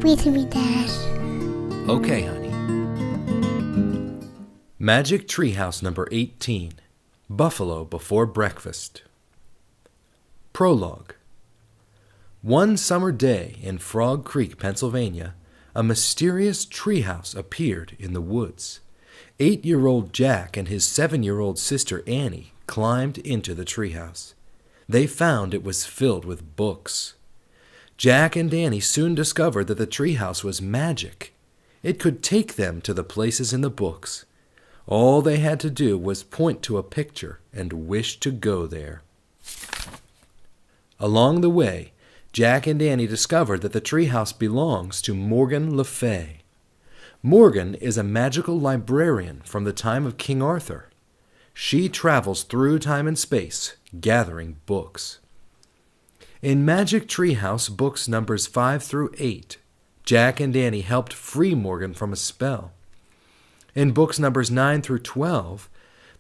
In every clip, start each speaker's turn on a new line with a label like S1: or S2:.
S1: with me, Dad.
S2: Okay, honey. Magic Treehouse number 18, Buffalo Before Breakfast. Prologue. One summer day in Frog Creek, Pennsylvania, a mysterious treehouse appeared in the woods. 8-year-old Jack and his 7-year-old sister Annie climbed into the treehouse. They found it was filled with books. Jack and Annie soon discovered that the treehouse was magic. It could take them to the places in the books. All they had to do was point to a picture and wish to go there. Along the way, Jack and Annie discovered that the treehouse belongs to Morgan Le Fay. Morgan is a magical librarian from the time of King Arthur. She travels through time and space, gathering books. In Magic Treehouse books numbers 5 through 8, Jack and Annie helped free Morgan from a spell. In books numbers 9 through 12,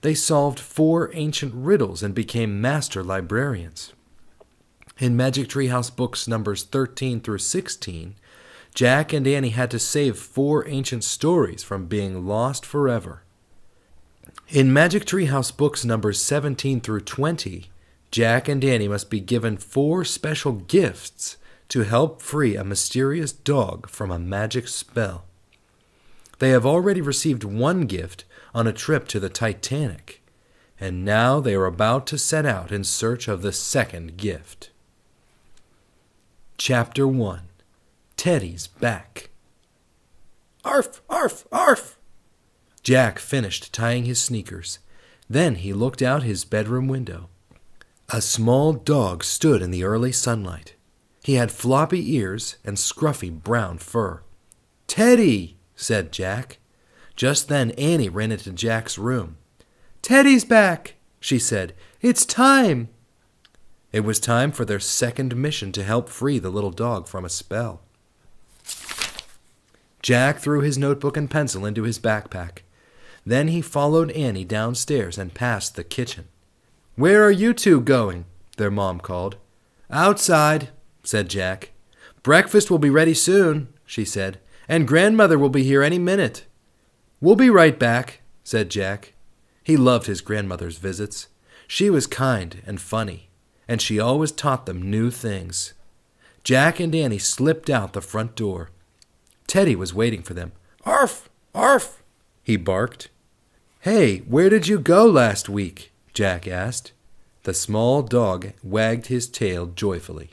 S2: they solved 4 ancient riddles and became master librarians. In Magic Treehouse books numbers 13 through 16, Jack and Annie had to save 4 ancient stories from being lost forever. In Magic Treehouse books numbers 17 through 20, Jack and Annie must be given 4 special gifts to help free a mysterious dog from a magic spell. They have already received 1 gift on a trip to the Titanic, and now they are about to set out in search of the 2nd gift. Chapter 1. Teddy's Back. Arf, arf, arf! Jack finished tying his sneakers. Then he looked out his bedroom window. A small dog stood in the early sunlight. He had floppy ears and scruffy brown fur. "Teddy!" said Jack. Just then Annie ran into Jack's room. "Teddy's back," she said. "It's time." It was time for their 2nd mission to help free the little dog from a spell. Jack threw his notebook and pencil into his backpack. Then he followed Annie downstairs and past the kitchen. "Where are you 2 going?" their mom called. "Outside," said Jack. "Breakfast will be ready soon," she said, "and Grandmother will be here any minute." "We'll be right back," said Jack. He loved his grandmother's visits. She was kind and funny, and she always taught them new things. Jack and Annie slipped out the front door. Teddy was waiting for them. "Arf! Arf!" he barked. "Hey, where did you go last week?" Jack asked. The small dog wagged his tail joyfully.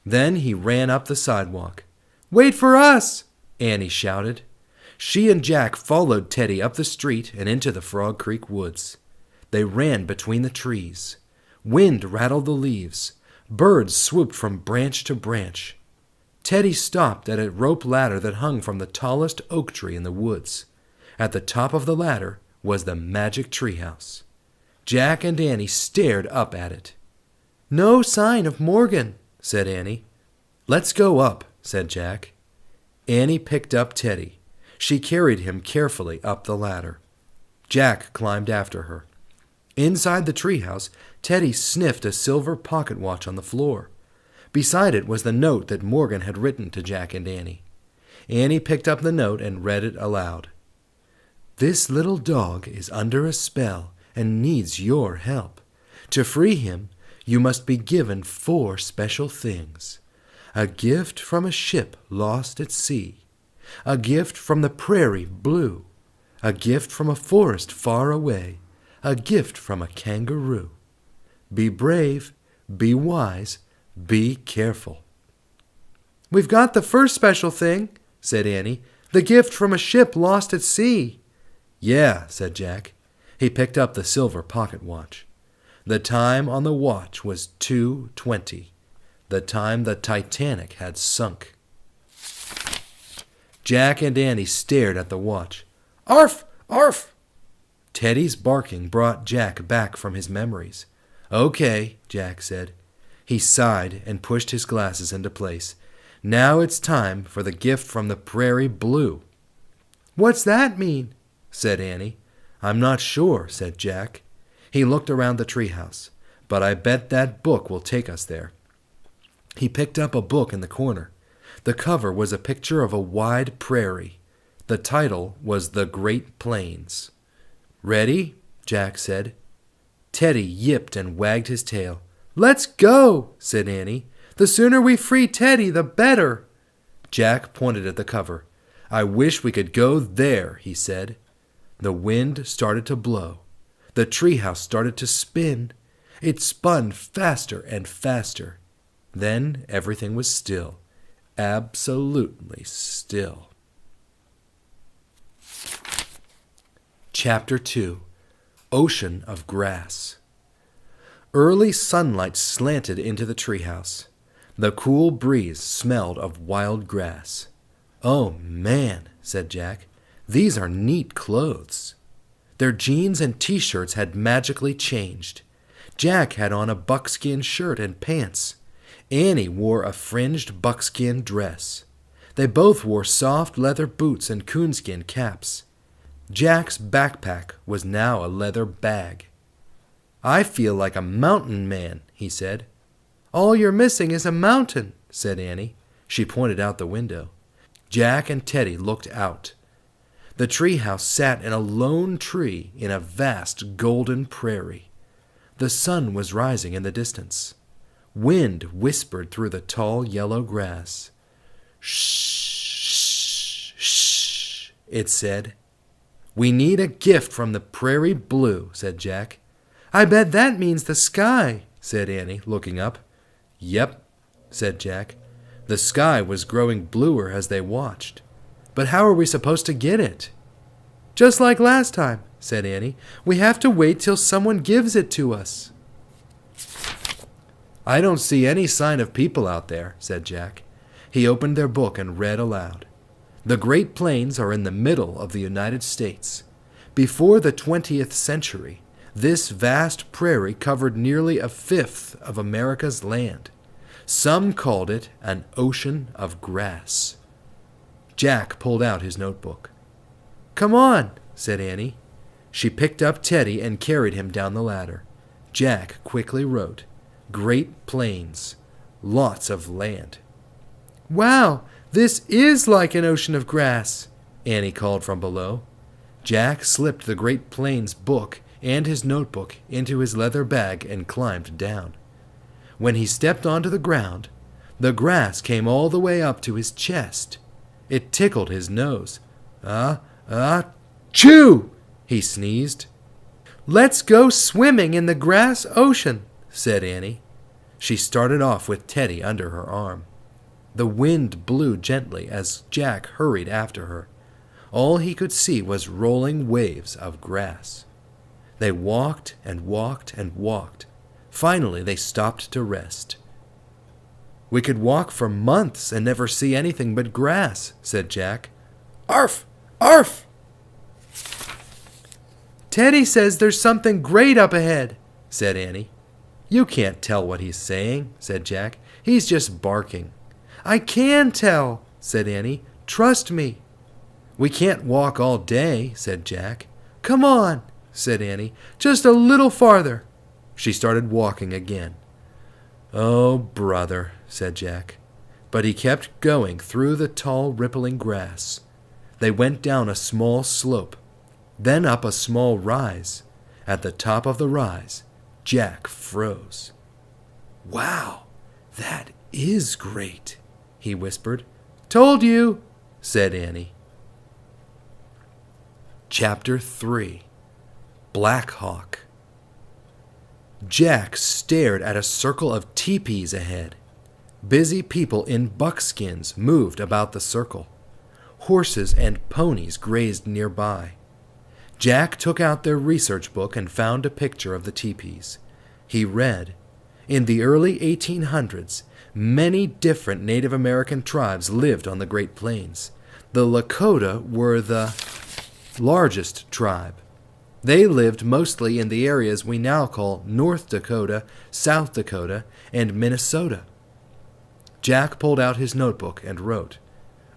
S2: Then he ran up the sidewalk. "Wait for us!" Annie shouted. She and Jack followed Teddy up the street and into the Frog Creek woods. They ran between the trees. Wind rattled the leaves. Birds swooped from branch to branch. Teddy stopped at a rope ladder that hung from the tallest oak tree in the woods. At the top of the ladder was the magic treehouse. Jack and Annie stared up at it. "No sign of Morgan," said Annie. "Let's go up," said Jack. Annie picked up Teddy. She carried him carefully up the ladder. Jack climbed after her. Inside the treehouse, Teddy sniffed a silver pocket watch on the floor. Beside it was the note that Morgan had written to Jack and Annie. Annie picked up the note and read it aloud. "This little dog is under a spell and needs your help. To free him, you must be given 4 special things. A gift from a ship lost at sea. A gift from the prairie blue. A gift from a forest far away. A gift from a kangaroo. Be brave, be wise, be careful." "We've got the first special thing," said Annie. "The gift from a ship lost at sea." "Yeah," said Jack. He picked up the silver pocket watch. The time on the watch was 2:20, the time the Titanic had sunk. Jack and Annie stared at the watch. "Arf! Arf!" Teddy's barking brought Jack back from his memories. "Okay," Jack said. He sighed and pushed his glasses into place. "Now it's time for the gift from the prairie blue." "What's that mean?" said Annie. "I'm not sure," said Jack. He looked around the treehouse. "But I bet that book will take us there." He picked up a book in the corner. The cover was a picture of a wide prairie. The title was The Great Plains. "Ready?" Jack said. Teddy yipped and wagged his tail. "Let's go," said Annie. "The sooner we free Teddy, the better." Jack pointed at the cover. "I wish we could go there," he said. The wind started to blow. The treehouse started to spin. It spun faster and faster. Then everything was still. Absolutely still. Chapter 2. Ocean of Grass. Early sunlight slanted into the treehouse. The cool breeze smelled of wild grass. "Oh, man," said Jack, "these are neat clothes." Their jeans and t-shirts had magically changed. Jack had on a buckskin shirt and pants. Annie wore a fringed buckskin dress. They both wore soft leather boots and coonskin caps. Jack's backpack was now a leather bag. "I feel like a mountain man," he said. "All you're missing is a mountain," said Annie. She pointed out the window. Jack and Teddy looked out. The treehouse sat in a lone tree in a vast golden prairie. The sun was rising in the distance. Wind whispered through the tall yellow grass. "Shh, shh," it said. "We need a gift from the prairie blue," said Jack. "I bet that means the sky," said Annie, looking up. "Yep," said Jack. The sky was growing bluer as they watched. "But how are we supposed to get it?" "Just like last time," said Annie. "We have to wait till someone gives it to us." "I don't see any sign of people out there," said Jack. He opened their book and read aloud. "The Great Plains are in the middle of the United States. Before the 20th century, this vast prairie covered nearly a fifth of America's land. Some called it an ocean of grass." Jack pulled out his notebook. "Come on," said Annie. She picked up Teddy and carried him down the ladder. Jack quickly wrote, "Great Plains, lots of land." "Wow, this is like an ocean of grass," Annie called from below. Jack slipped the Great Plains book and his notebook into his leather bag and climbed down. When he stepped onto the ground, the grass came all the way up to his chest. It tickled his nose. Chew! He sneezed. "Let's go swimming in the grass ocean," said Annie. She started off with Teddy under her arm. The wind blew gently as Jack hurried after her. All he could see was rolling waves of grass. They walked and walked and walked. Finally, they stopped to rest. "We could walk for months and never see anything but grass," said Jack. "Arf! Arf!" "Teddy says there's something great up ahead," said Annie. "You can't tell what he's saying," said Jack. "He's just barking." "I can tell," said Annie. "Trust me." "We can't walk all day," said Jack. "Come on," said Annie. "Just a little farther." She started walking again. "Oh, brother," said Jack. But he kept going through the tall, rippling grass. They went down a small slope, then up a small rise. At the top of the rise, Jack froze. "Wow, that is great," he whispered. "Told you," said Annie. Chapter 3. Black Hawk. Jack stared at a circle of teepees ahead. Busy people in buckskins moved about the circle. Horses and ponies grazed nearby. Jack took out their research book and found a picture of the teepees. He read, "In the early 1800s, many different Native American tribes lived on the Great Plains. The Lakota were the largest tribe. They lived mostly in the areas we now call North Dakota, South Dakota, and Minnesota." Jack pulled out his notebook and wrote,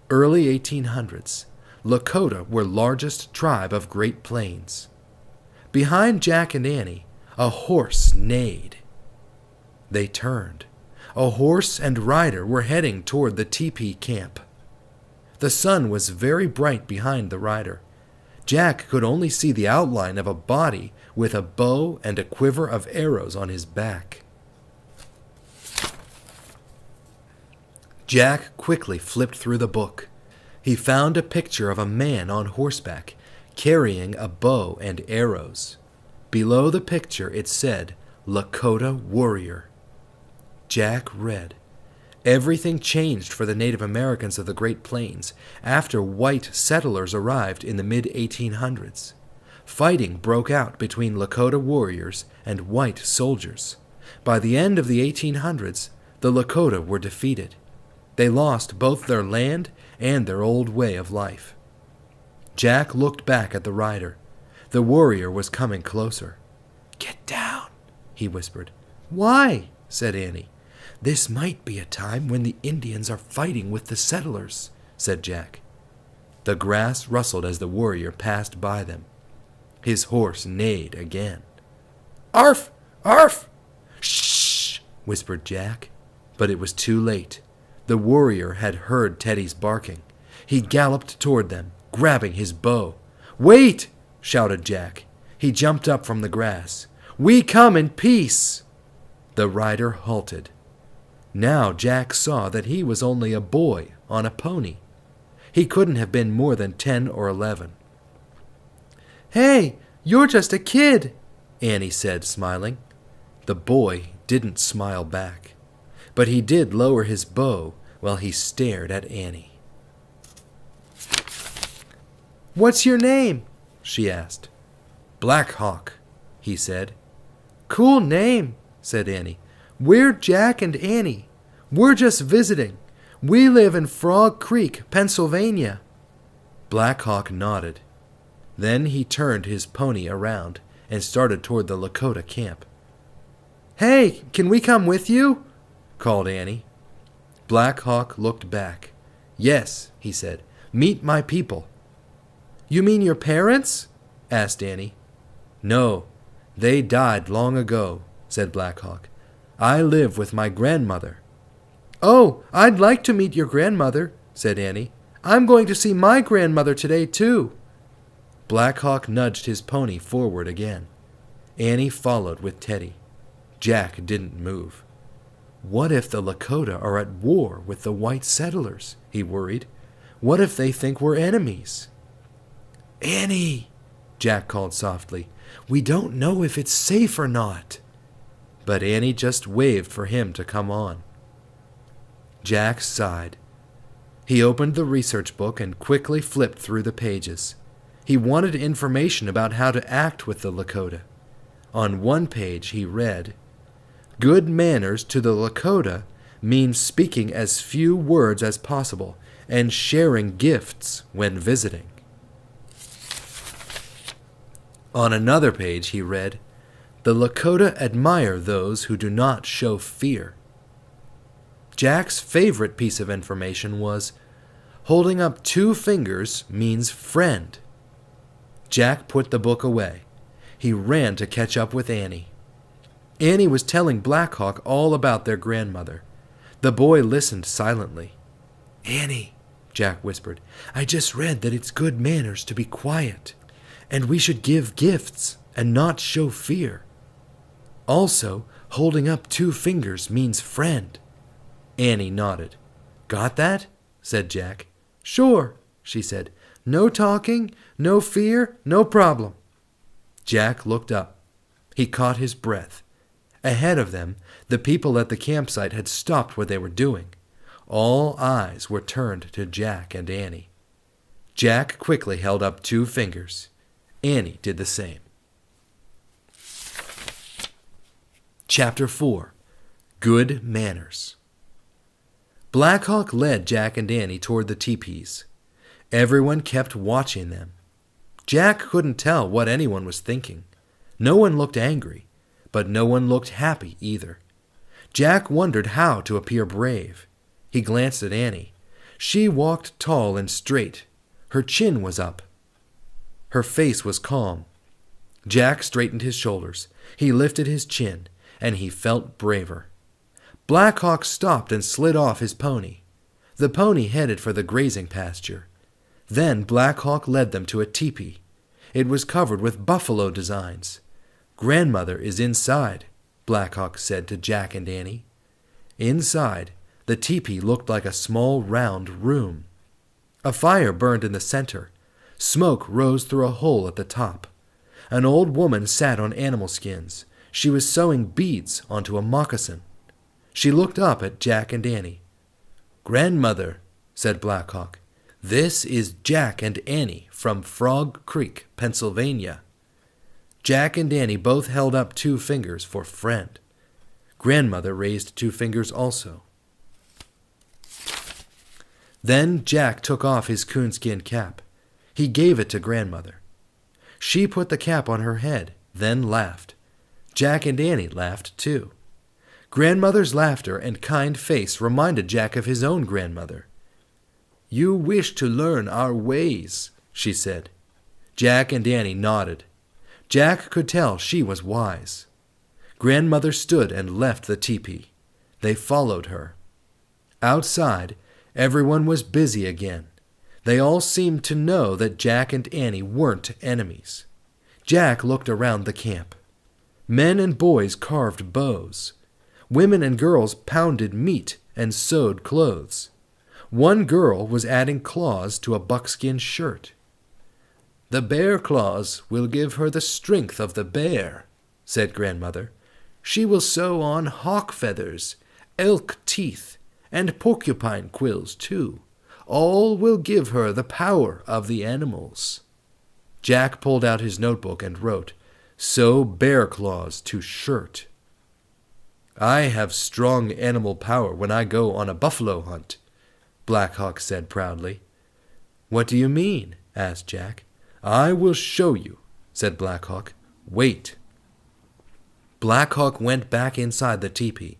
S2: "Early 1800s, Lakota were largest tribe of Great Plains." Behind Jack and Annie, a horse neighed. They turned. A horse and rider were heading toward the teepee camp. The sun was very bright behind the rider. Jack could only see the outline of a body with a bow and a quiver of arrows on his back. Jack quickly flipped through the book. He found a picture of a man on horseback, carrying a bow and arrows. Below the picture it said, Lakota Warrior. Jack read. Everything changed for the Native Americans of the Great Plains after white settlers arrived in the mid-1800s. Fighting broke out between Lakota warriors and white soldiers. By the end of the 1800s, the Lakota were defeated. They lost both their land and their old way of life. Jack looked back at the rider. The warrior was coming closer. "Get down," he whispered. "Why?" said Annie. "This might be a time when the Indians are fighting with the settlers," said Jack. The grass rustled as the warrior passed by them. His horse neighed again. "Arf! Arf!" "Shh!" whispered Jack. But it was too late. The warrior had heard Teddy's barking. He galloped toward them, grabbing his bow. "Wait!" shouted Jack. He jumped up from the grass. "We come in peace!" The rider halted. Now Jack saw that he was only a boy on a pony. He couldn't have been more than 10 or 11. "Hey, you're just a kid," Annie said, smiling. The boy didn't smile back, but he did lower his bow while he stared at Annie. "What's your name?" she asked. "Black Hawk," he said. "Cool name," said Annie. "We're Jack and Annie. We're just visiting. We live in Frog Creek, Pennsylvania." Black Hawk nodded. Then he turned his pony around and started toward the Lakota camp. "Hey, can we come with you?" called Annie. Black Hawk looked back. "Yes," he said. "Meet my people." "You mean your parents?" asked Annie. "No, they died long ago," said Black Hawk. "I live with my grandmother." "Oh, I'd like to meet your grandmother," said Annie. "I'm going to see my grandmother today, too." Black Hawk nudged his pony forward again. Annie followed with Teddy. Jack didn't move. What if the Lakota are at war with the white settlers? He worried. What if they think we're enemies? "Annie," Jack called softly, "we don't know if it's safe or not." But Annie just waved for him to come on. Jack sighed. He opened the research book and quickly flipped through the pages. He wanted information about how to act with the Lakota. On one page he read, "Good manners to the Lakota means speaking as few words as possible and sharing gifts when visiting." On another page he read, "The Lakota admire those who do not show fear." Jack's favorite piece of information was, "Holding up 2 fingers means friend." Jack put the book away. He ran to catch up with Annie. Annie was telling Black Hawk all about their grandmother. The boy listened silently. "Annie," Jack whispered, "I just read that it's good manners to be quiet, and we should give gifts and not show fear. Also, holding up 2 fingers means friend." Annie nodded. "Got that?" said Jack. "Sure," she said. "No talking, no fear, no problem." Jack looked up. He caught his breath. Ahead of them, the people at the campsite had stopped what they were doing. All eyes were turned to Jack and Annie. Jack quickly held up 2 fingers. Annie did the same. Chapter 4. Good Manners. Black Hawk led Jack and Annie toward the teepees. Everyone kept watching them. Jack couldn't tell what anyone was thinking. No one looked angry, but no one looked happy either. Jack wondered how to appear brave. He glanced at Annie. She walked tall and straight. Her chin was up. Her face was calm. Jack straightened his shoulders. He lifted his chin, and he felt braver. Black Hawk stopped and slid off his pony. The pony headed for the grazing pasture. Then Black Hawk led them to a teepee. It was covered with buffalo designs. "Grandmother is inside," Black Hawk said to Jack and Annie. Inside, the teepee looked like a small round room. A fire burned in the center. Smoke rose through a hole at the top. An old woman sat on animal skins. She was sewing beads onto a moccasin. She looked up at Jack and Annie. "Grandmother," said Black Hawk, "this is Jack and Annie from Frog Creek, Pennsylvania." Jack and Annie both held up 2 fingers for friend. Grandmother raised 2 fingers also. Then Jack took off his coonskin cap. He gave it to Grandmother. She put the cap on her head, then laughed. Jack and Annie laughed too. Grandmother's laughter and kind face reminded Jack of his own grandmother. "You wish to learn our ways," she said. Jack and Annie nodded. Jack could tell she was wise. Grandmother stood and left the teepee. They followed her. Outside, everyone was busy again. They all seemed to know that Jack and Annie weren't enemies. Jack looked around the camp. Men and boys carved bows. Women and girls pounded meat and sewed clothes. One girl was adding claws to a buckskin shirt. "The bear claws will give her the strength of the bear," said Grandmother. "She will sew on hawk feathers, elk teeth, and porcupine quills too. All will give her the power of the animals." Jack pulled out his notebook and wrote, "Sew bear claws to shirt." "I have strong animal power when I go on a buffalo hunt," Black Hawk said proudly. "What do you mean?" asked Jack. "I will show you," said Black Hawk. "Wait." Black Hawk went back inside the teepee.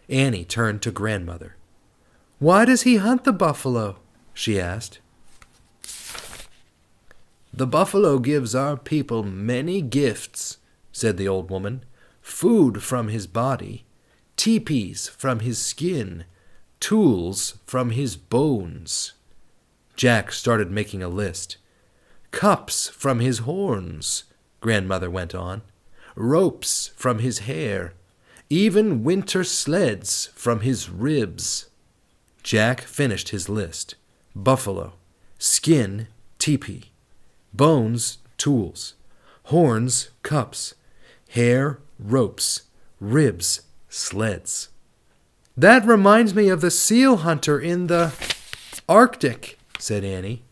S2: Annie turned to Grandmother. "Why does he hunt the buffalo?" she asked. "The buffalo gives our people many gifts," said the old woman. "Food from his body, teepees from his skin, tools from his bones." Jack started making a list. "Cups from his horns," Grandmother went on. "Ropes from his hair, even winter sleds from his ribs." Jack finished his list. Buffalo, skin, teepee, bones, tools, horns, cups, hair, ropes, ribs, sleds. "That reminds me of the seal hunter in the Arctic," said Annie.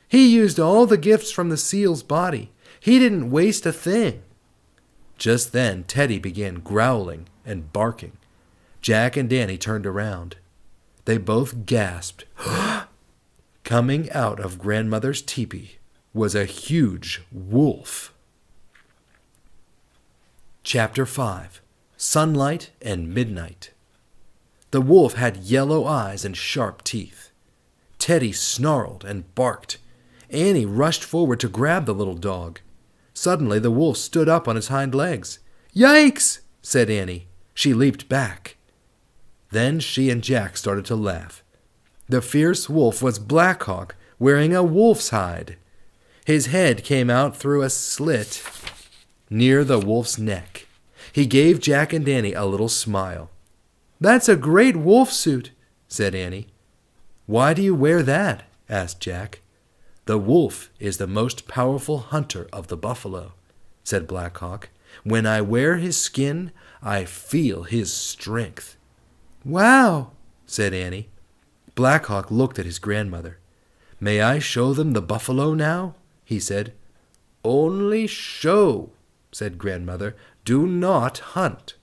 S2: "He used all the gifts from the seal's body. He didn't waste a thing." Just then Teddy began growling and barking. Jack and Annie turned around. They both gasped. Coming out of Grandmother's teepee was a huge wolf. Chapter 5. Sunlight and Midnight. The wolf had yellow eyes and sharp teeth. Teddy snarled and barked. Annie rushed forward to grab the little dog. Suddenly the wolf stood up on his hind legs. "Yikes!" said Annie. She leaped back. Then she and Jack started to laugh. The fierce wolf was Black Hawk, wearing a wolf's hide. His head came out through a slit near the wolf's neck. He gave Jack and Annie a little smile. "That's a great wolf suit," said Annie. "Why do you wear that?" asked Jack. "The wolf is the most powerful hunter of the buffalo," said Black Hawk. "When I wear his skin, I feel his strength." "Wow," said Annie. Black Hawk looked at his grandmother. "May I show them the buffalo now?" he said. "Only show," said Grandmother. "Do not hunt.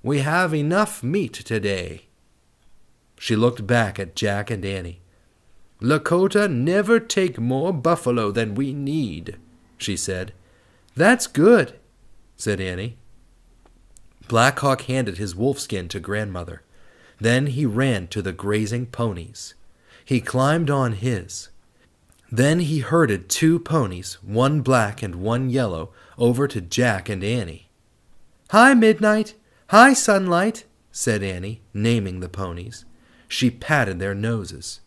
S2: We have enough meat today." She looked back at Jack and Annie. "Lakota never take more buffalo than we need," she said. "That's good," said Annie. Black Hawk handed his wolfskin to Grandmother. Then he ran to the grazing ponies. He climbed on his. Then he herded 2 ponies, one black and one yellow, over to Jack and Annie. "Hi, Midnight! Hi, Sunlight!" said Annie, naming the ponies. She patted their noses.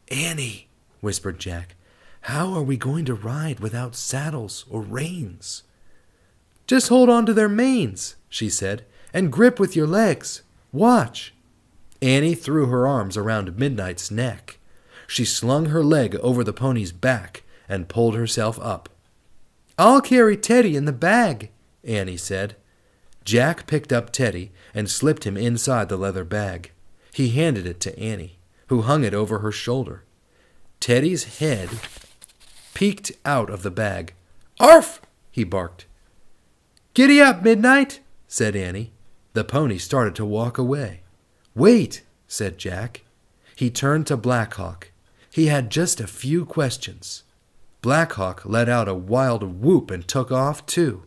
S2: "Annie," whispered Jack, "how are we going to ride without saddles or reins?" "Just hold on to their manes," she said, "and grip with your legs. Watch." Annie threw her arms around Midnight's neck. She slung her leg over the pony's back and pulled herself up. "I'll carry Teddy in the bag," Annie said. Jack picked up Teddy and slipped him inside the leather bag. He handed it to Annie, who hung it over her shoulder. Teddy's head peeked out of the bag. "Arf!" he barked. "Giddy up, Midnight," said Annie. The pony started to walk away. "Wait," said Jack. He turned to Black Hawk. He had just a few questions. Black Hawk let out a wild whoop and took off, too.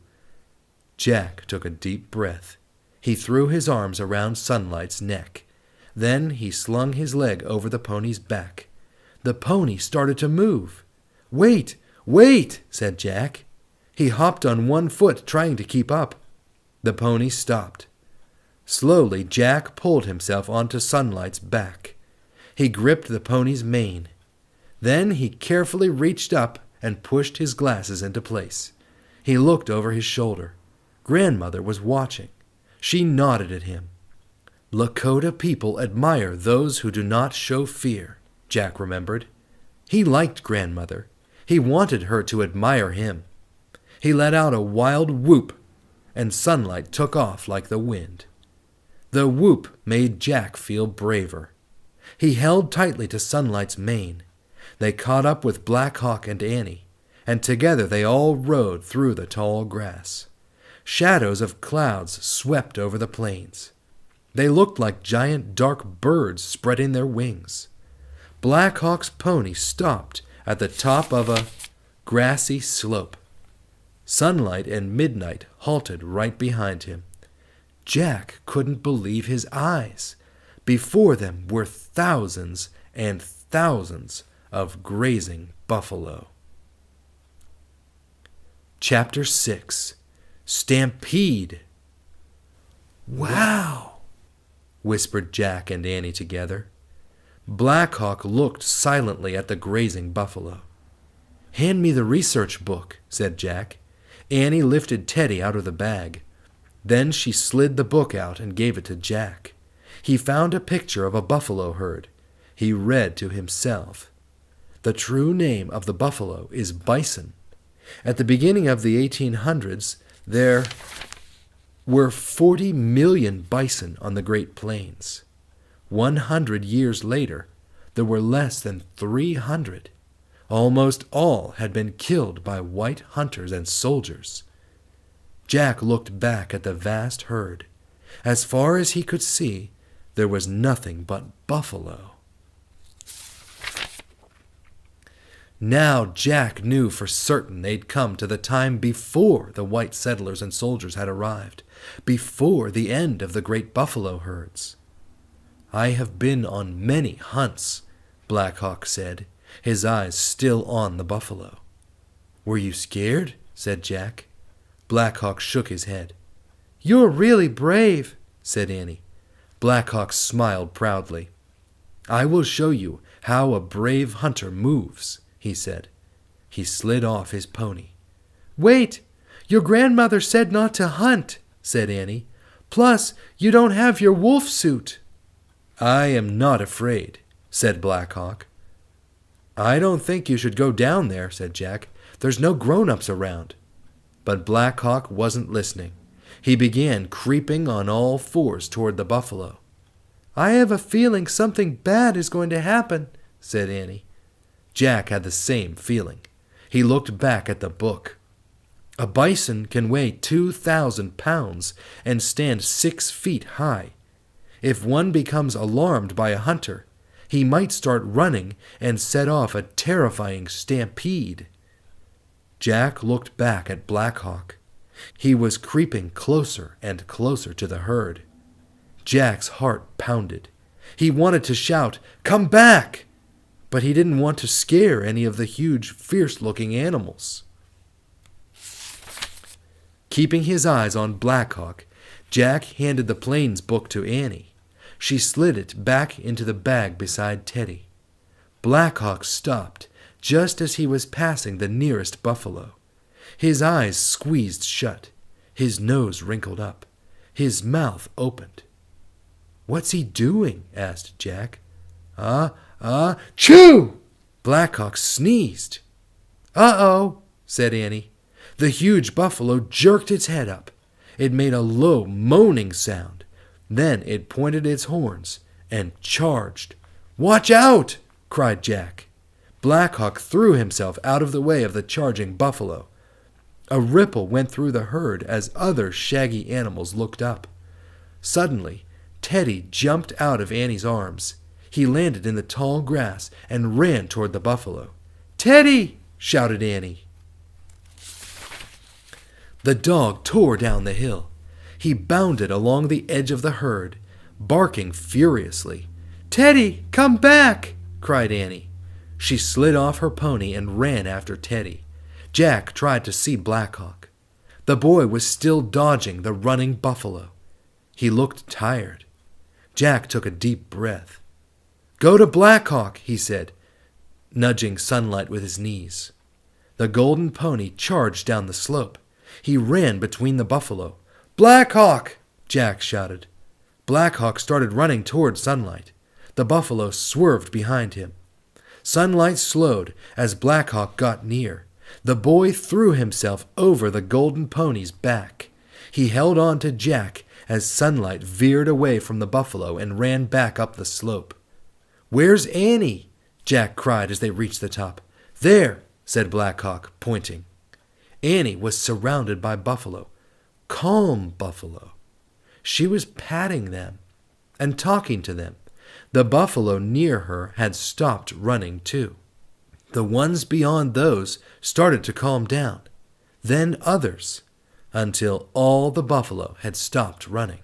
S2: Jack took a deep breath. He threw his arms around Sunlight's neck. Then he slung his leg over the pony's back. The pony started to move. "Wait, wait," said Jack. He hopped on one foot, trying to keep up. The pony stopped. Slowly, Jack pulled himself onto Sunlight's back. He gripped the pony's mane. Then he carefully reached up and pushed his glasses into place. He looked over his shoulder. Grandmother was watching. She nodded at him. "Lakota people admire those who do not show fear," Jack remembered. He liked Grandmother. He wanted her to admire him. He let out a wild whoop, and Sunlight took off like the wind. The whoop made Jack feel braver. He held tightly to Sunlight's mane. They caught up with Black Hawk and Annie, and together they all rode through the tall grass. Shadows of clouds swept over the plains. They looked like giant dark birds spreading their wings. Black Hawk's pony stopped at the top of a grassy slope. Sunlight and Midnight halted right behind him. Jack couldn't believe his eyes. Before them were thousands and thousands of grazing buffalo. Chapter 6. Stampede. "Wow!" whispered Jack and Annie together. Black Hawk looked silently at the grazing buffalo. "Hand me the research book," said Jack. Annie lifted Teddy out of the bag. Then she slid the book out and gave it to Jack. He found a picture of a buffalo herd. He read to himself. The true name of the buffalo is bison. At the beginning of the 1800s, there were 40 million bison on the Great Plains. 100 years later, there were less than 300. Almost all had been killed by white hunters and soldiers. Jack looked back at the vast herd. As far as he could see, there was nothing but buffalo. Now Jack knew for certain they'd come to the time before the white settlers and soldiers had arrived, before the end of the great buffalo herds. "I have been on many hunts," Black Hawk said, his eyes still on the buffalo. "Were you scared?" said Jack. Black Hawk shook his head. "You're really brave," said Annie. Black Hawk smiled proudly. "I will show you how a brave hunter moves," he said. He slid off his pony. "Wait! Your grandmother said not to hunt," said Annie. "Plus, you don't have your wolf suit." "I am not afraid," said Black Hawk. "I don't think you should go down there," said Jack. "There's no grown-ups around." But Black Hawk wasn't listening. He began creeping on all fours toward the buffalo. "I have a feeling something bad is going to happen," said Annie. Jack had the same feeling. He looked back at the book. A bison can weigh 2,000 pounds and stand 6 feet high. If one becomes alarmed by a hunter, he might start running and set off a terrifying stampede. Jack looked back at Black Hawk. He was creeping closer and closer to the herd. Jack's heart pounded. He wanted to shout, "Come back!" But he didn't want to scare any of the huge, fierce-looking animals. Keeping his eyes on Black Hawk, Jack handed the Plains book to Annie. She slid it back into the bag beside Teddy. Black Hawk stopped just as he was passing the nearest buffalo. His eyes squeezed shut, his nose wrinkled up, his mouth opened. "What's he doing?" asked Jack. Chew!" Black Hawk sneezed. "Uh-oh," said Annie. The huge buffalo jerked its head up. It made a low, moaning sound. Then it pointed its horns and charged. "Watch out!" cried Jack. Black Hawk threw himself out of the way of the charging buffalo. A ripple went through the herd as other shaggy animals looked up. Suddenly, Teddy jumped out of Annie's arms. He landed in the tall grass and ran toward the buffalo. "Teddy!" shouted Annie. The dog tore down the hill. He bounded along the edge of the herd, barking furiously. "Teddy, come back!" cried Annie. She slid off her pony and ran after Teddy. Jack tried to see Black Hawk. The boy was still dodging the running buffalo. He looked tired. Jack took a deep breath. "Go to Black Hawk," he said, nudging Sunlight with his knees. The golden pony charged down the slope. He ran between the buffalo. "Black Hawk!" Jack shouted. Black Hawk started running toward Sunlight. The buffalo swerved behind him. Sunlight slowed as Black Hawk got near. The boy threw himself over the golden pony's back. He held on to Jack as Sunlight veered away from the buffalo and ran back up the slope. "Where's Annie?" Jack cried as they reached the top. "There," said Black Hawk, pointing. Annie was surrounded by buffalo. Calm buffalo. She was patting them and talking to them. The buffalo near her had stopped running too. The ones beyond those started to calm down, then others, until all the buffalo had stopped running.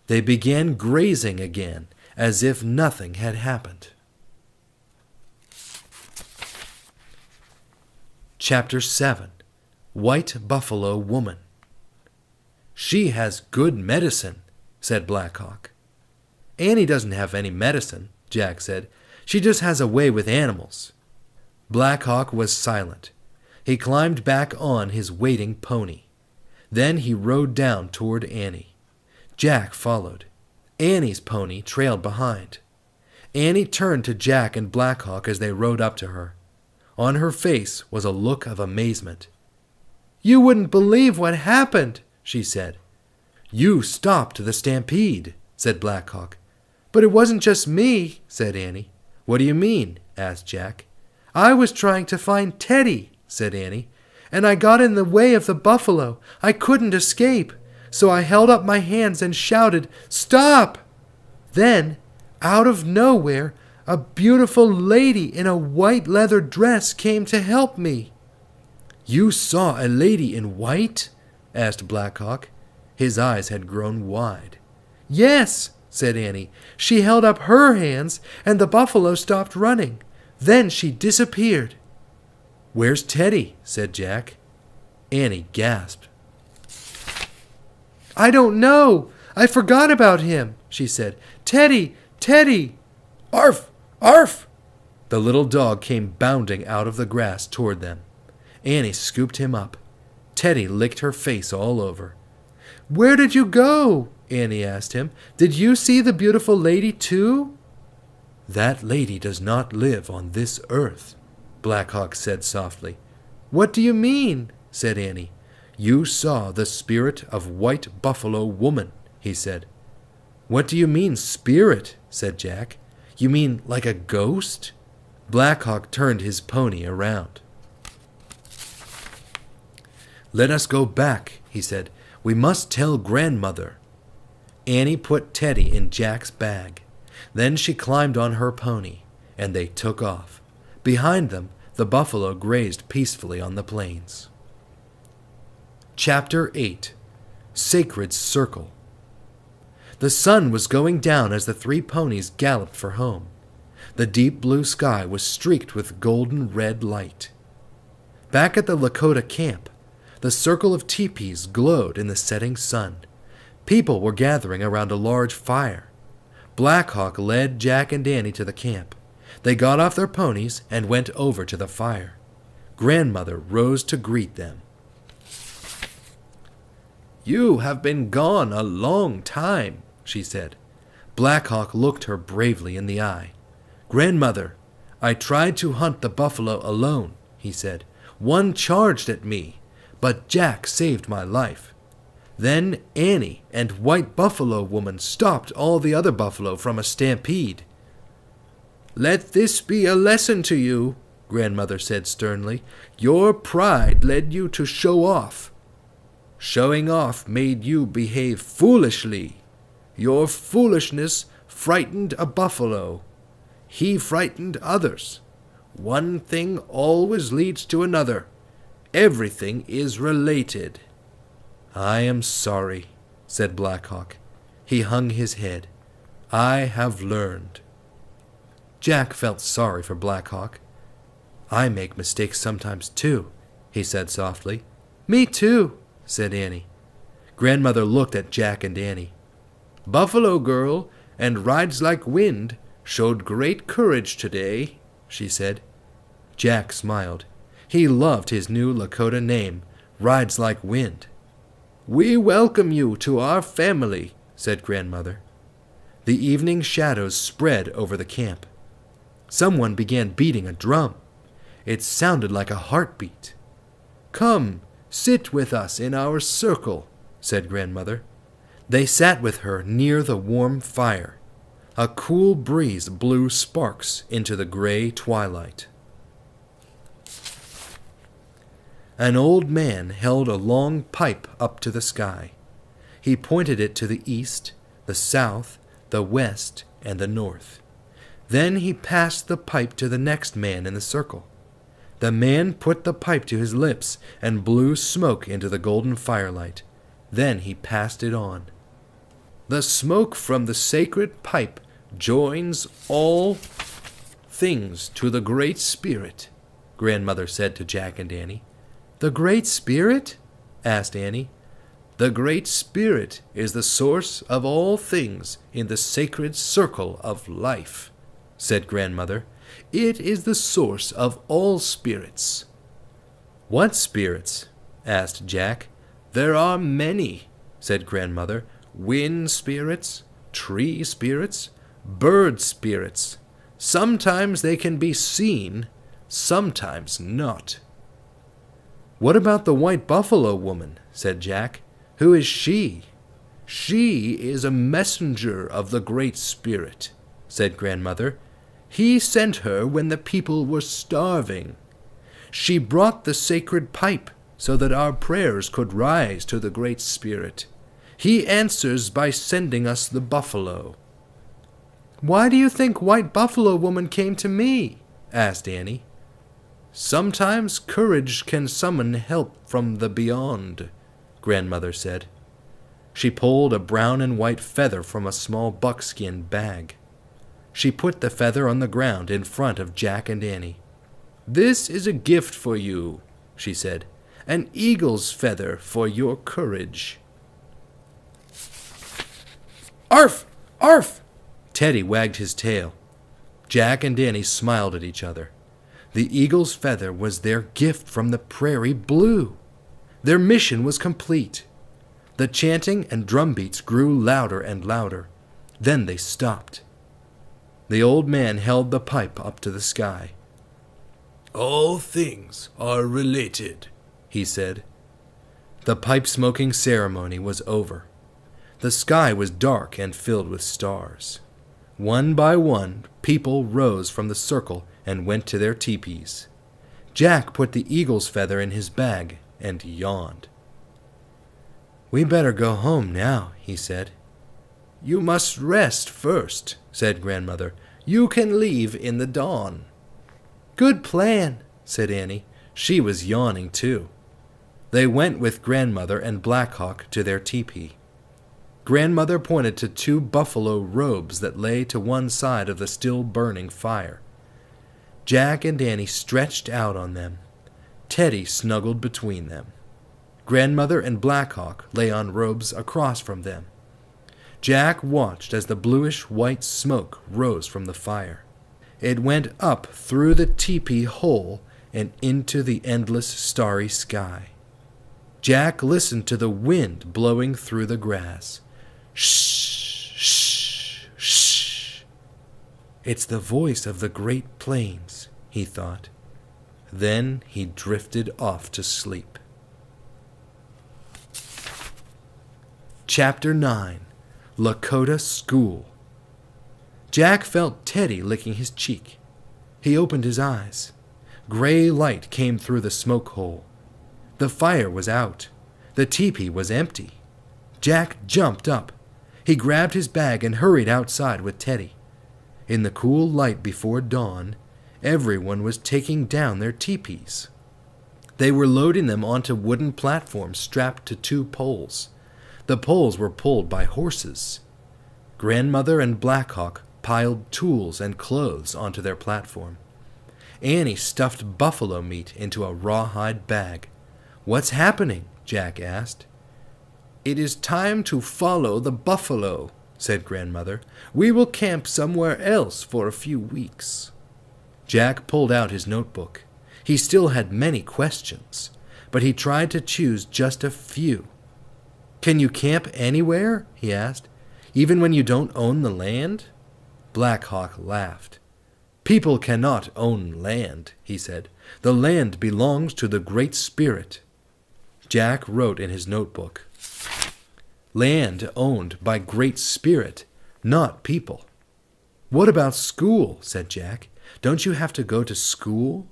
S2: They began grazing again as if nothing had happened. Chapter 7. White Buffalo Woman. "She has good medicine," said Black Hawk. "Annie doesn't have any medicine," Jack said. "She just has a way with animals." Black Hawk was silent. He climbed back on his waiting pony. Then he rode down toward Annie. Jack followed. Annie's pony trailed behind. Annie turned to Jack and Black Hawk as they rode up to her. On her face was a look of amazement. "You wouldn't believe what happened," she said. "You stopped the stampede," said Black Hawk. "But it wasn't just me," said Annie. "What do you mean?" asked Jack. "I was trying to find Teddy," said Annie, "and I got in the way of the buffalo. I couldn't escape, so I held up my hands and shouted, 'Stop!' Then, out of nowhere, a beautiful lady in a white leather dress came to help me." "You saw a lady in white?" asked Black Hawk. His eyes had grown wide. "Yes," said Annie. "She held up her hands, and the buffalo stopped running. Then she disappeared." "Where's Teddy?" said Jack. Annie gasped. "I don't know. I forgot about him," she said. "Teddy! Teddy!" "Arf! Arf!" The little dog came bounding out of the grass toward them. Annie scooped him up. Teddy licked her face all over. "Where did you go?" Annie asked him. "Did you see the beautiful lady too?" "That lady does not live on this earth," Black Hawk said softly. "What do you mean?" said Annie. "You saw the spirit of White Buffalo Woman," he said. "What do you mean, spirit?" said Jack. "You mean like a ghost?" Black Hawk turned his pony around. "Let us go back," he said. "We must tell grandmother." Annie put Teddy in Jack's bag. Then she climbed on her pony, and they took off. Behind them, the buffalo grazed peacefully on the plains. Chapter 8. Sacred Circle. The sun was going down as the three ponies galloped for home. The deep blue sky was streaked with golden red light. Back at the Lakota camp, the circle of teepees glowed in the setting sun. People were gathering around a large fire. Black Hawk led Jack and Danny to the camp. They got off their ponies and went over to the fire. Grandmother rose to greet them. "You have been gone a long time," she said. Black Hawk looked her bravely in the eye. "Grandmother, I tried to hunt the buffalo alone," he said. "One charged at me, but Jack saved my life. Then Annie and White Buffalo Woman stopped all the other buffalo from a stampede." "Let this be a lesson to you," Grandmother said sternly. "Your pride led you to show off. Showing off made you behave foolishly. Your foolishness frightened a buffalo. He frightened others. One thing always leads to another. Everything is related." "I am sorry," said Black Hawk. He hung his head. "I have learned." Jack felt sorry for Black Hawk. "I make mistakes sometimes too," he said softly. "Me too," said Annie. Grandmother looked at Jack and Annie. "Buffalo Girl and Rides Like Wind showed great courage today," she said. Jack smiled. He loved his new Lakota name, Rides Like Wind. "We welcome you to our family," said Grandmother. The evening shadows spread over the camp. Someone began beating a drum. It sounded like a heartbeat. "Come, sit with us in our circle," said Grandmother. They sat with her near the warm fire. A cool breeze blew sparks into the gray twilight. An old man held a long pipe up to the sky. He pointed it to the east, the south, the west, and the north. Then he passed the pipe to the next man in the circle. The man put the pipe to his lips and blew smoke into the golden firelight. Then he passed it on. "The smoke from the sacred pipe joins all things to the Great Spirit," Grandmother said to Jack and Annie. "The Great Spirit?" asked Annie. "The Great Spirit is the source of all things in the sacred circle of life," said Grandmother. "It is the source of all spirits." "What spirits?" asked Jack. "There are many," said Grandmother. "Wind spirits, tree spirits, bird spirits. Sometimes they can be seen, sometimes not." "What about the White Buffalo Woman?" said Jack. "Who is she?" "She is a messenger of the Great Spirit," said Grandmother. "He sent her when the people were starving. She brought the sacred pipe so that our prayers could rise to the Great Spirit. He answers by sending us the buffalo." "Why do you think White Buffalo Woman came to me?" asked Annie. "Sometimes courage can summon help from the beyond," Grandmother said. She pulled a brown and white feather from a small buckskin bag. She put the feather on the ground in front of Jack and Annie. "This is a gift for you," she said, "an eagle's feather for your courage." "Arf! Arf!" Teddy wagged his tail. Jack and Danny smiled at each other. The eagle's feather was their gift from the prairie blue. Their mission was complete. The chanting and drum beats grew louder and louder. Then they stopped. The old man held the pipe up to the sky. "All things are related," he said. The pipe-smoking ceremony was over. The sky was dark and filled with stars. One by one, people rose from the circle and went to their teepees. Jack put the eagle's feather in his bag and yawned. "We better go home now," he said. "You must rest first," said Grandmother. "You can leave in the dawn." "Good plan," said Annie. She was yawning too. They went with Grandmother and Black Hawk to their teepee. Grandmother pointed to 2 buffalo robes that lay to one side of the still burning fire. Jack and Annie stretched out on them. Teddy snuggled between them. Grandmother and Black Hawk lay on robes across from them. Jack watched as the bluish-white smoke rose from the fire. It went up through the teepee hole and into the endless starry sky. Jack listened to the wind blowing through the grass. Shh, shh, shh. It's the voice of the Great Plains, he thought. Then he drifted off to sleep. Chapter 9. Lakota School. Jack felt Teddy licking his cheek. He opened his eyes. Gray light came through the smoke hole. The fire was out. The teepee was empty. Jack jumped up. He grabbed his bag and hurried outside with Teddy. In the cool light before dawn, everyone was taking down their teepees. They were loading them onto wooden platforms strapped to 2 poles. The poles were pulled by horses. Grandmother and Blackhawk piled tools and clothes onto their platform. Annie stuffed buffalo meat into a rawhide bag. "What's happening?" Jack asked. "It is time to follow the buffalo," said Grandmother. "We will camp somewhere else for a few weeks." Jack pulled out his notebook. He still had many questions, but he tried to choose just a few. "Can you camp anywhere?" he asked. "Even when you don't own the land?" Blackhawk laughed. "People cannot own land," he said. "The land belongs to the Great Spirit." Jack wrote in his notebook, "Land owned by Great Spirit, not people." "What about school?" said Jack. "Don't you have to go to school?"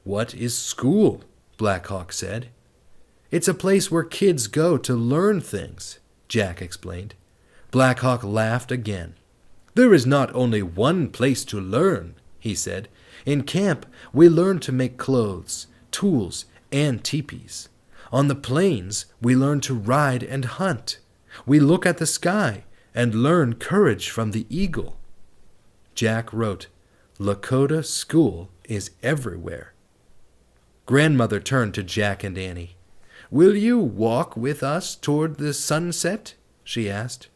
S2: "What is school?" Blackhawk said. "It's a place where kids go to learn things," Jack explained. Blackhawk laughed again. "There is not only one place to learn," he said. "In camp, we learn to make clothes, tools, and teepees. On the plains, we learn to ride and hunt. We look at the sky and learn courage from the eagle." Jack wrote, "Lakota School is everywhere." Grandmother turned to Jack and Annie. "Will you walk with us toward the sunset?" she asked.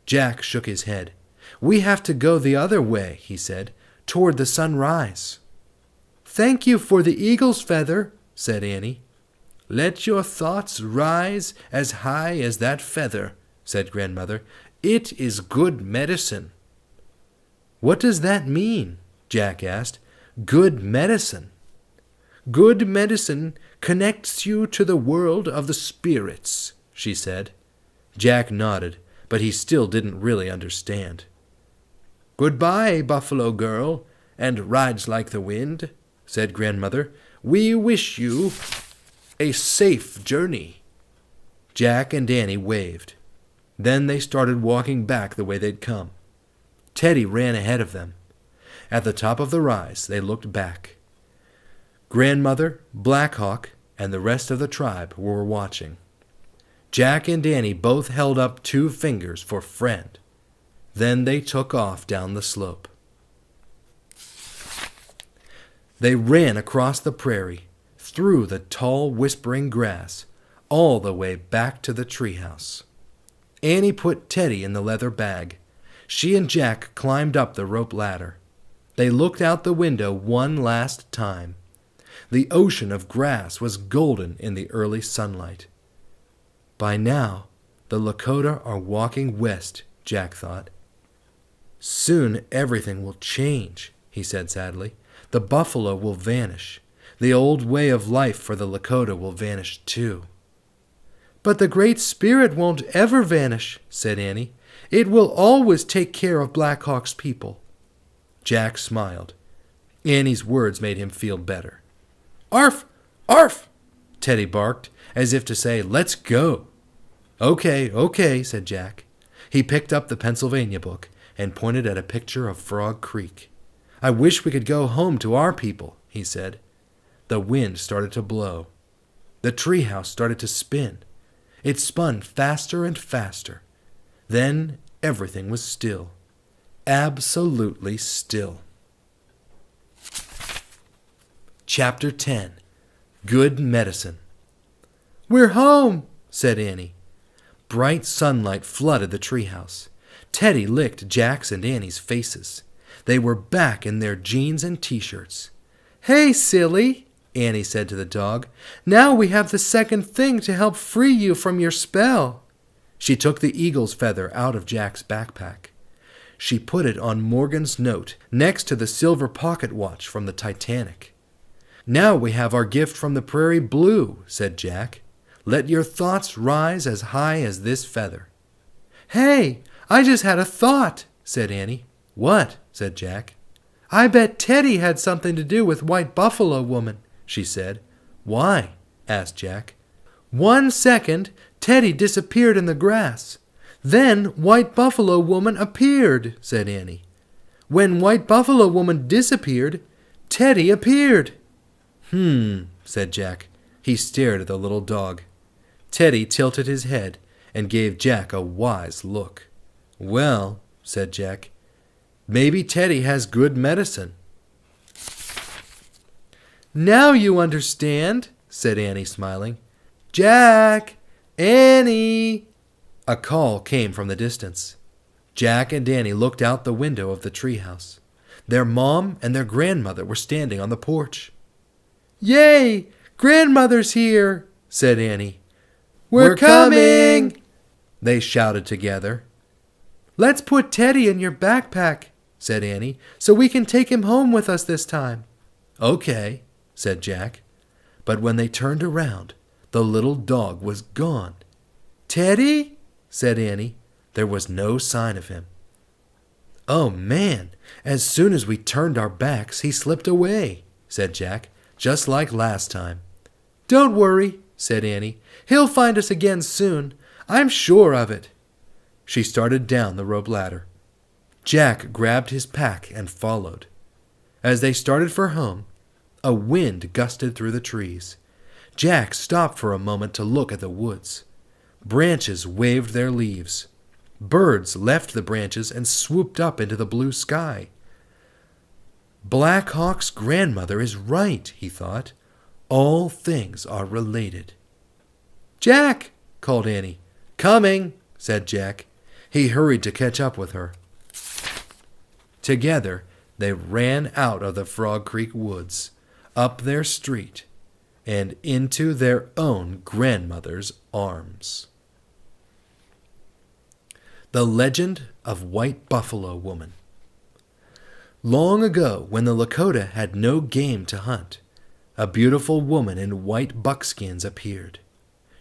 S2: Jack shook his head. "We have to go the other way," he said, "toward the sunrise." "Thank you for the eagle's feather," said Annie. "Let your thoughts rise as high as that feather," said Grandmother. "It is good medicine." "What does that mean?" Jack asked. "Good medicine." "Good medicine connects you to the world of the spirits," she said. Jack nodded, but he still didn't really understand. "Goodbye, Buffalo Girl, and Rides Like the Wind," said Grandmother. "We wish you a safe journey." Jack and Annie waved. Then they started walking back the way they'd come. Teddy ran ahead of them. At the top of the rise, they looked back. Grandmother, Blackhawk, and the rest of the tribe were watching. Jack and Annie both held up 2 fingers for friend. Then they took off down the slope. They ran across the prairie, through the tall, whispering grass, all the way back to the treehouse. Annie put Teddy in the leather bag. She and Jack climbed up the rope ladder. They looked out the window one last time. The ocean of grass was golden in the early sunlight. By now, the Lakota are walking west, Jack thought. Soon everything will change, he said sadly. The buffalo will vanish. The old way of life for the Lakota will vanish too. But the Great Spirit won't ever vanish, said Annie. It will always take care of Blackhawk's people. Jack smiled. Annie's words made him feel better. Arf! Arf! Teddy barked, as if to say, let's go. Okay, said Jack. He picked up the Pennsylvania book and pointed at a picture of Frog Creek. I wish we could go home to our people, he said. The wind started to blow. The treehouse started to spin. It spun faster and faster. Then everything was still. Absolutely still. Chapter 10. Good Medicine. We're home, said Annie. Bright sunlight flooded the treehouse. Teddy licked Jack's and Annie's faces. They were back in their jeans and t-shirts. "Hey, silly," Annie said to the dog. "Now we have the second thing to help free you from your spell." She took the eagle's feather out of Jack's backpack. She put it on Morgan's note next to the silver pocket watch from the Titanic. "Now we have our gift from the Prairie Blue," said Jack. "Let your thoughts rise as high as this feather." "Hey, I just had a thought," said Annie. "What?" said Jack. "I bet Teddy had something to do with White Buffalo Woman," she said. "Why?" asked Jack. 1 second, Teddy disappeared in the grass. Then White Buffalo Woman appeared, said Annie. When White Buffalo Woman disappeared, Teddy appeared. Said Jack. He stared at the little dog. Teddy tilted his head and gave Jack a wise look. "Well," said Jack, "maybe Teddy has good medicine." "Now you understand," said Annie, smiling. "Jack! Annie!" A call came from the distance. Jack and Annie looked out the window of the treehouse. Their mom and their grandmother were standing on the porch. "Yay! Grandmother's here!" said Annie. We're coming! They shouted together. "Let's put Teddy in your backpack," said Annie, "so we can take him home with us this time." "Okay," said Jack. But when they turned around, the little dog was gone. "Teddy?" said Annie. There was no sign of him. "Oh, man, as soon as we turned our backs, he slipped away," said Jack, "just like last time." "Don't worry," said Annie. "He'll find us again soon. I'm sure of it." She started down the rope ladder. Jack grabbed his pack and followed. As they started for home, a wind gusted through the trees. Jack stopped for a moment to look at the woods. Branches waved their leaves. Birds left the branches and swooped up into the blue sky. Black Hawk's grandmother is right, he thought. All things are related. "Jack!" called Annie. "Coming!" said Jack. He hurried to catch up with her. Together, they ran out of the Frog Creek woods, up their street, and into their own grandmother's arms. The Legend of White Buffalo Woman. Long ago, when the Lakota had no game to hunt, a beautiful woman in white buckskins appeared.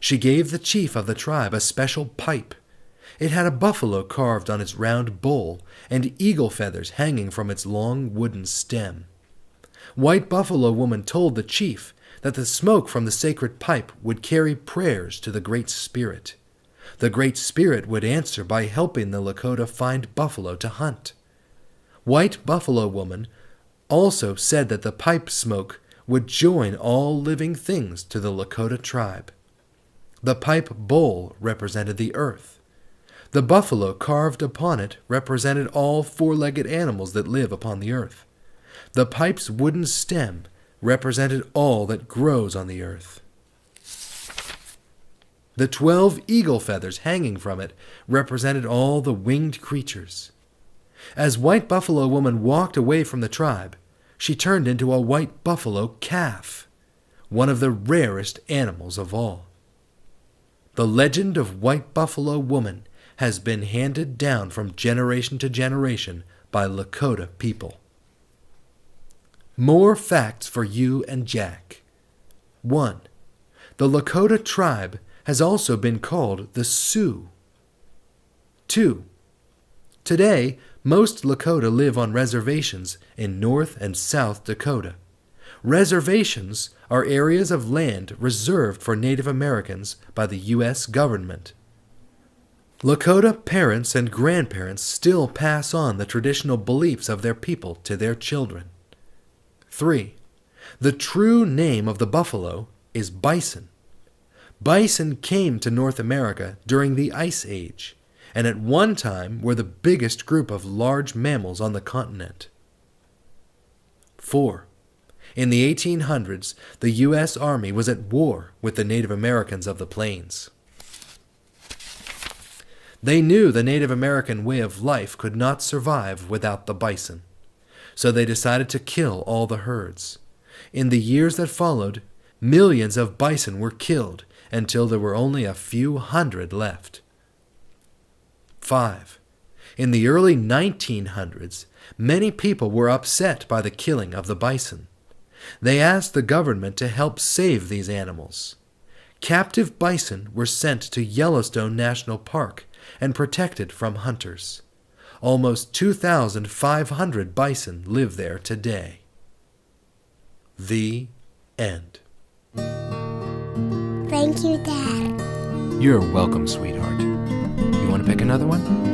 S2: She gave the chief of the tribe a special pipe. It had a buffalo carved on its round bowl and eagle feathers hanging from its long wooden stem. White Buffalo Woman told the chief that the smoke from the sacred pipe would carry prayers to the Great Spirit. The Great Spirit would answer by helping the Lakota find buffalo to hunt. White Buffalo Woman also said that the pipe smoke would join all living things to the Lakota tribe. The pipe bowl represented the earth. The buffalo carved upon it represented all four-legged animals that live upon the earth. The pipe's wooden stem represented all that grows on the earth. The 12 eagle feathers hanging from it represented all the winged creatures. As White Buffalo Woman walked away from the tribe, she turned into a white buffalo calf, one of the rarest animals of all. The legend of White Buffalo Woman has been handed down from generation to generation by Lakota people. More facts for you and Jack. 1. The Lakota tribe has also been called the Sioux. 2. Today, most Lakota live on reservations in North and South Dakota. Reservations are areas of land reserved for Native Americans by the U.S. government. Lakota parents and grandparents still pass on the traditional beliefs of their people to their children. 3. The true name of the buffalo is bison. Bison came to North America during the Ice Age, and at one time were the biggest group of large mammals on the continent. 4. In the 1800s, the U.S. Army was at war with the Native Americans of the plains. They knew the Native American way of life could not survive without the bison, so they decided to kill all the herds. In the years that followed, millions of bison were killed until there were only a few hundred left. 5. In the early 1900s, many people were upset by the killing of the bison. They asked the government to help save these animals. Captive bison were sent to Yellowstone National Park and protected from hunters. Almost 2,500 bison live there today. The end.
S1: Thank you, Dad.
S2: You're welcome, sweetheart. You want to pick another one?